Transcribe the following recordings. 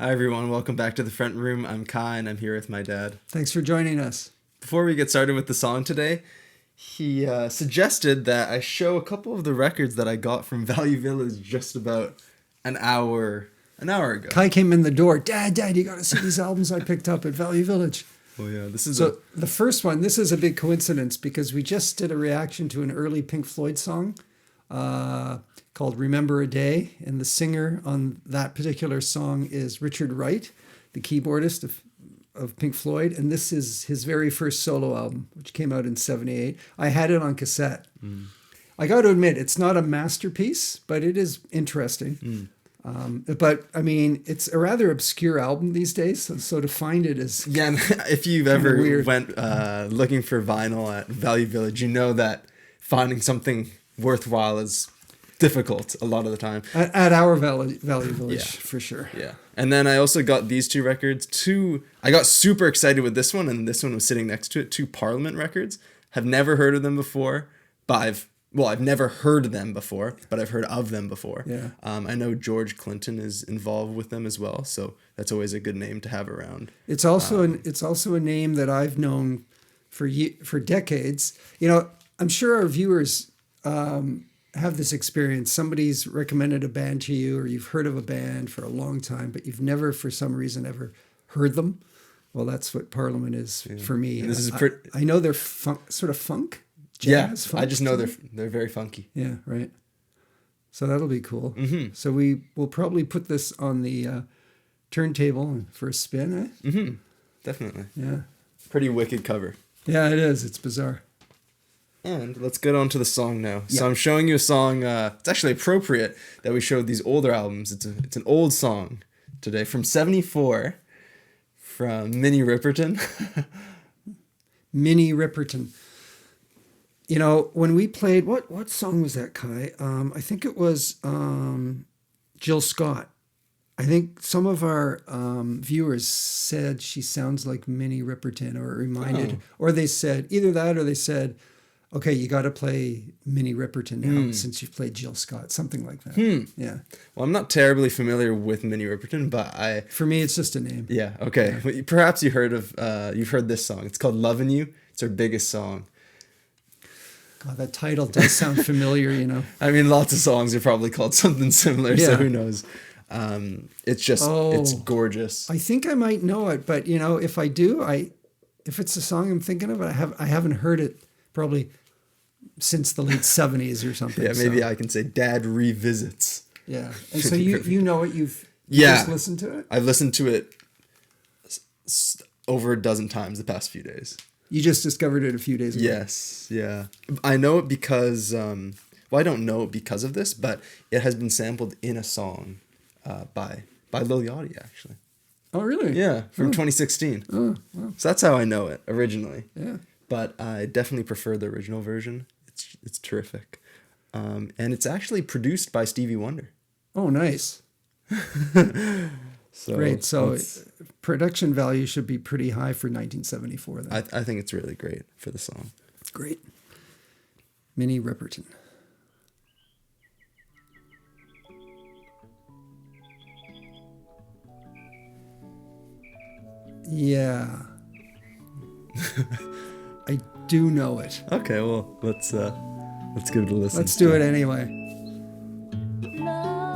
Hi everyone, welcome back to the front room. I'm Kai and I'm here with my dad. Thanks for joining us. Before we get started with the song today, he suggested that I show a couple of the records that I got from Value Village just about an hour ago. Kai came in the door. Dad, you got to see these albums I picked up at Value Village. Oh yeah, this is the first one. This is a big coincidence because we just did a reaction to an early Pink Floyd song called "Remember a Day," and the singer on that particular song is Richard Wright, the keyboardist of Pink Floyd, and this is his very first solo album, which came out in '78. I had it on cassette. I got to admit, it's not a masterpiece, but it is interesting. But I mean, it's a rather obscure album these days, so to find it is if you've ever weird. went looking for vinyl at Value Village, you know that finding something worthwhile is difficult a lot of the time. At our Value Village, for sure. Yeah. And then I also got these two records. I got super excited with this one, and this one was sitting next to it. 2 Parliament records. Have never heard of them before, but I've never heard them before, but I've heard of them before. Yeah. I know George Clinton is involved with them as well, so that's always a good name to have around. It's also a name that I've known for decades. You know, I'm sure our viewers have this experience. Somebody's recommended a band to you, or you've heard of a band for a long time, but you've never, for some reason, ever heard them. Well, that's what Parliament is for me. And this is I know they're sort of funk. Jazz, funk, I just know they're very funky. Yeah, right. So that'll be cool. Mm-hmm. So we will probably put this on the turntable for a spin, eh? Mm-hmm. Definitely. Yeah. Pretty wicked cover. Yeah, it is. It's bizarre. And let's get on to the song now. Yeah. So I'm showing you a song. It's actually appropriate that we showed these older albums. It's an old song today from '74 from Minnie Riperton. Minnie Riperton. You know, when we played, what song was that, Kai? I think it was Jill Scott. I think some of our viewers said she sounds like Minnie Riperton, or reminded, or they said either that, or they said, okay, you got to play Minnie Riperton now since you've played Jill Scott, something like that. Yeah. Well, I'm not terribly familiar with Minnie Riperton, but for me, it's just a name. Yeah. Okay. Yeah. Perhaps you've heard this song. It's called "Lovin You." It's her biggest song. God, that title does sound familiar, you know. I mean, lots of songs are probably called something similar, so who knows? It's just, it's gorgeous. I think I might know it, but you know, if I do, if it's a song I'm thinking of, I haven't heard it probably since the late 70s or something. Yeah, maybe I can say Dad revisits. Yeah, and so you know it, you've just listened to it? I've listened to it over a dozen times the past few days. You just discovered it a few days ago. Yes, yeah. I know it because, I don't know it because of this, but it has been sampled in a song by Lil Yachty, actually. Oh, really? Yeah, from 2016. Oh, wow. So that's how I know it originally. Yeah. But I definitely prefer the original version. It's terrific. And it's actually produced by Stevie Wonder. Oh, nice. So great. So production value should be pretty high for 1974 then. I think it's really great for the song. Great. Minnie Riperton. Yeah. I do know it. Okay, well, let's give it a listen. Let's do it anyway.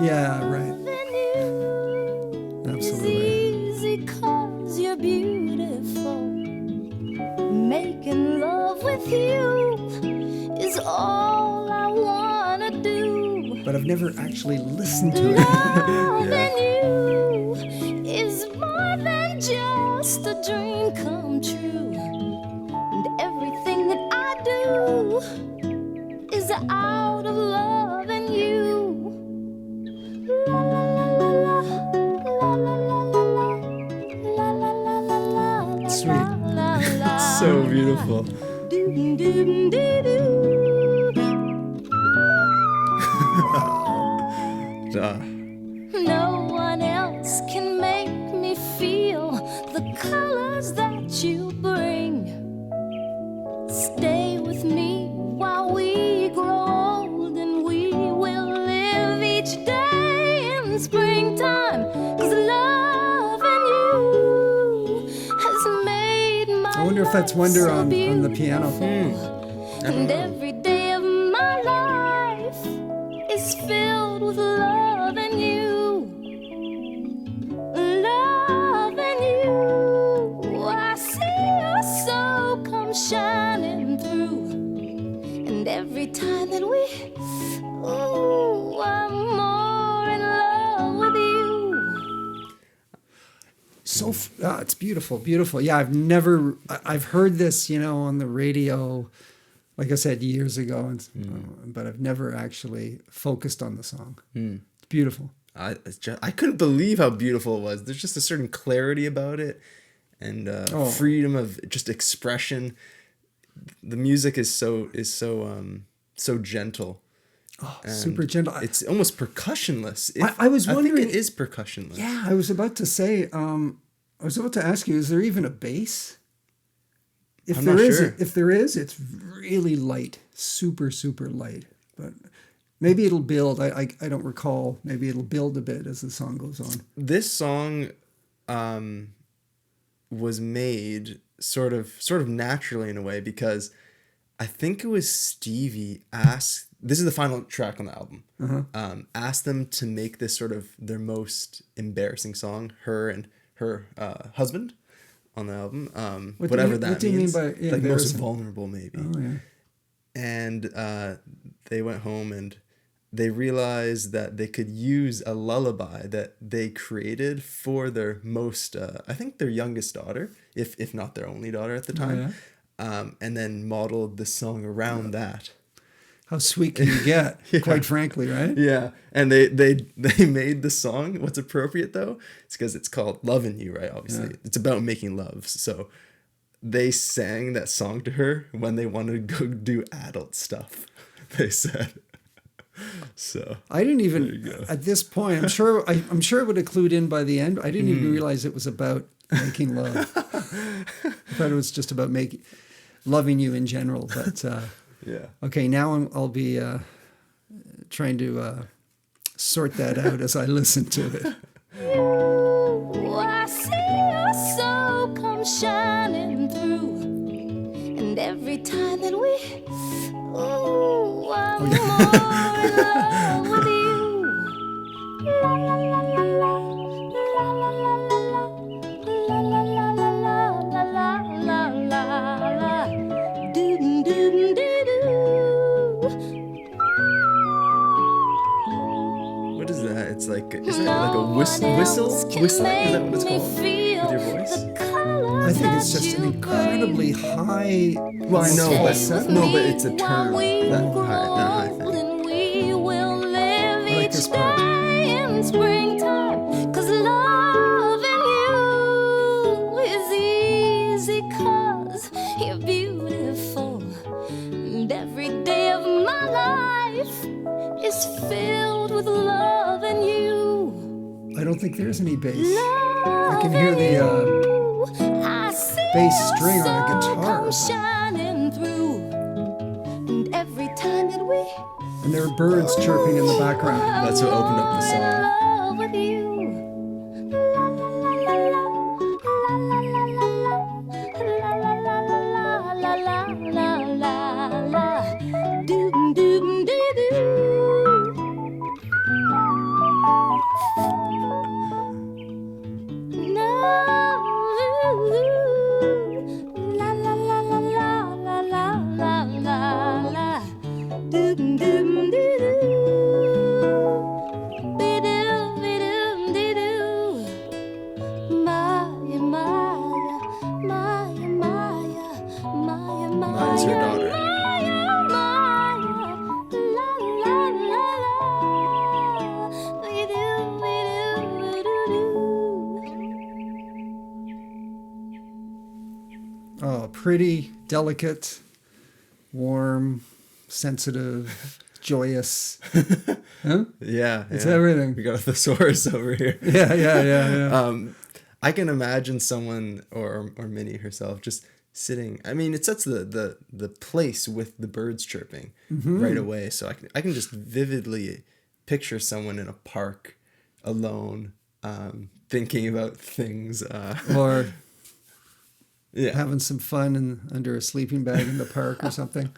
Yeah, right. Absolutely. It's easy 'cause you're beautiful. Making love with you is all I wanna do. But I've never actually listened to it. Loving you is more than just a dream come true. And everything that I do is out of loving you. La la la la la la la la la la la la. Sweet. It's so beautiful. Do do do do. No one else can make me feel the colors that you bring. Stay with me while we grow old, and we will live each day in springtime. 'Cause love Fet's Wonder on the piano. And every day of my life is filled with loving you. Loving you. I see your soul come shining through. And every time that we, ooh, I'm more in love with you. So it's beautiful, beautiful. Yeah, I've heard this, on the radio, like I said, years ago, but I've never actually focused on the song. It's beautiful. I couldn't believe how beautiful it was. There's just a certain clarity about it, and freedom of just expression. The music is so gentle. Oh, super gentle. It's almost percussionless. I was wondering. I think it is percussionless. Yeah, I was about to say. I was about to ask you: is there even a bass? If I'm there not is, sure. if there is, it's really light, super light. But maybe it'll build. I don't recall. Maybe it'll build a bit as the song goes on. This song was made sort of naturally in a way, because I think it was Stevie asked. This is the final track on the album. Asked them to make this sort of their most embarrassing song. Her and her husband on the album. Whatever that means. What do you mean by like most embarrassing? vulnerable, maybe. Oh yeah. And they went home and they realized that they could use a lullaby that they created for their most, I think their youngest daughter, if not their only daughter at the time, and then modeled the song around that. How sweet can you get? Quite frankly, right? Yeah, and they made the song. What's appropriate though, it's because it's called "Lovin You," right? Obviously, it's about making love. So they sang that song to her when they wanted to go do adult stuff. They said. So I didn't even at this point. I'm sure it would have clued in by the end. I didn't even realize it was about making love. I thought it was just about loving you in general. But yeah. Okay, now I'll be trying to sort that out as I listen to it. Ooh, I see your soul come shining through. And every time that we, ooh, I'm more in love with you. La la la la la, la la la la la, la la la la la, la la la la, doo doo doo doo. What is that? It's like, isn't it like a whistling? Is that what it's called? With your voice? I think it's just an incredibly high. Well, I know, but it's a term. That high thing. I like this part. In springtime, 'cause loving you is easy, 'cause you're beautiful. And every day of my life is filled with loving you. I don't think there's any bass. I can hear the bass string on a guitar. Shining through. And every time that we, And there are birds chirping in the background. That's what opened up the song. love with you. La la la la la, la la la la la, la la la la la la, doo doo doo doo. No, la la la la la la la la la, doo doo doo doo. That's her daughter. Oh, pretty, delicate, warm, sensitive, joyous. Huh? Yeah. It's everything. We got a thesaurus over here. Yeah. I can imagine someone or Minnie herself just sitting. I mean, it sets the place with the birds chirping right away. So I can just vividly picture someone in a park alone, thinking about things. Or Yeah. having some fun under a sleeping bag in the park or something.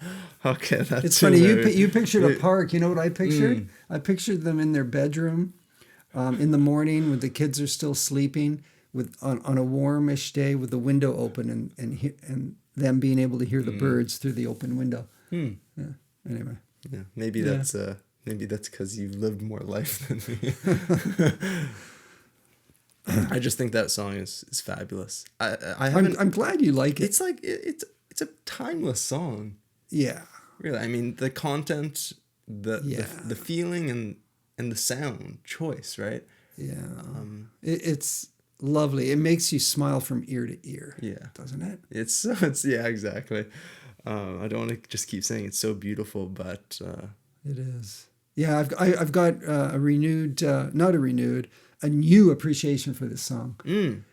Okay, that's It's funny. hilarious. You pictured a park. You know what I pictured? I pictured them in their bedroom in the morning when the kids are still sleeping, on a warmish day with the window open and them being able to hear the birds through the open window. Yeah. Anyway. Yeah, maybe that's because you've lived more life than me. I just think that song is fabulous. I'm glad you like it. It's like it's a timeless song. Yeah. Really, I mean the content, the feeling, and the sound choice, right? Yeah. It's lovely. It makes you smile from ear to ear. Yeah, doesn't it? It's yeah, exactly. I don't want to just keep saying it's so beautiful, but it is. Yeah, I've got a new appreciation for this song.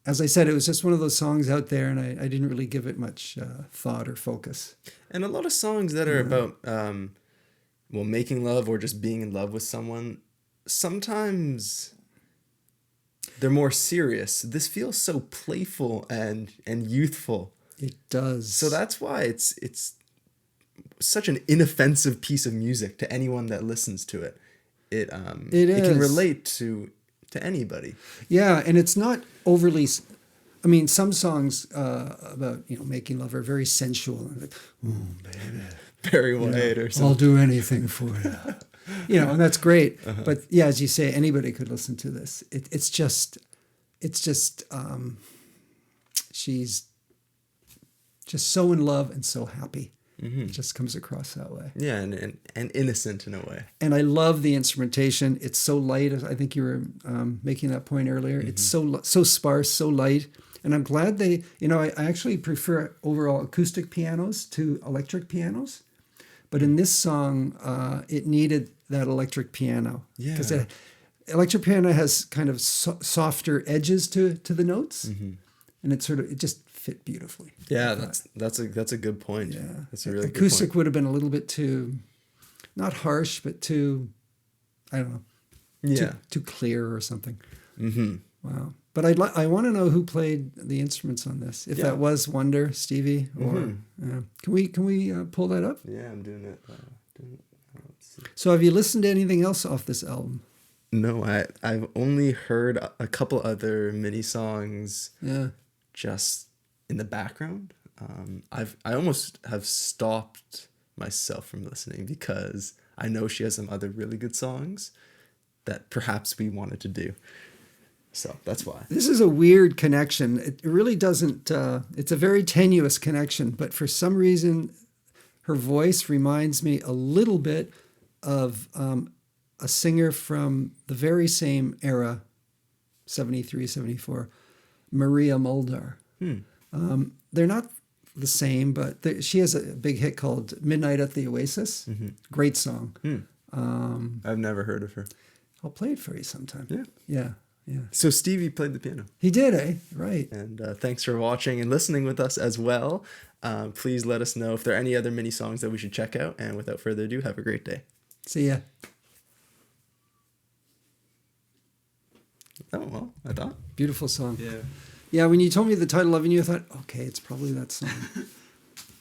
As I said, it was just one of those songs out there, and I didn't really give it much thought or focus. And a lot of songs that are about making love or just being in love with someone, sometimes they're more serious. This feels so playful and youthful. It does. So that's why it's such an inoffensive piece of music to anyone that listens to it. It can relate to anybody. Yeah, and it's not overly. I mean, some songs about making love are very sensual. Like, baby, Barry White or something. I'll do anything for you. And that's great. But yeah, as you say, anybody could listen to this. It's just she's just so in love and so happy. It just comes across that way. Yeah, and innocent in a way. And I love the instrumentation. It's so light. I think you were making that point earlier. It's so sparse, so light. And I'm glad I actually prefer overall acoustic pianos to electric pianos. But in this song, it needed that electric piano. Yeah. Because electric piano has kind of softer edges to the notes. And it just fit beautifully. Yeah, that's a good point. Yeah, that's a really acoustic good point. would have been a little bit too, not harsh, but too, I don't know. Yeah, too clear or something. Wow. But I want to know who played the instruments on this. If that was Wonder, Stevie, or can we pull that up? Yeah, I'm doing it. Let's see. So have you listened to anything else off this album? No, I've only heard a couple other Minnie songs. Yeah. Just in the background. I almost have stopped myself from listening because I know she has some other really good songs that perhaps we wanted to do. So that's why. This is a weird connection. It really doesn't, it's a very tenuous connection, but for some reason, her voice reminds me a little bit of a singer from the very same era, 73, 74, Maria Muldaur. They're not the same, but she has a big hit called Midnight at the Oasis. Great song. I've never heard of her. I'll play it for you sometime. Yeah. Yeah. So Stevie played the piano. He did, eh? Right. And thanks for watching and listening with us as well. Please let us know if there are any other Minnie songs that we should check out. And without further ado, have a great day. See ya. Oh, well, I thought. Beautiful song. Yeah. Yeah, when you told me the title Lovin You, I thought, okay, it's probably that song.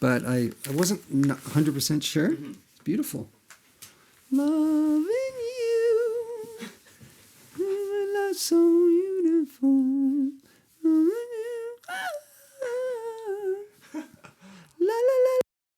But I wasn't 100% sure. It's beautiful. Love.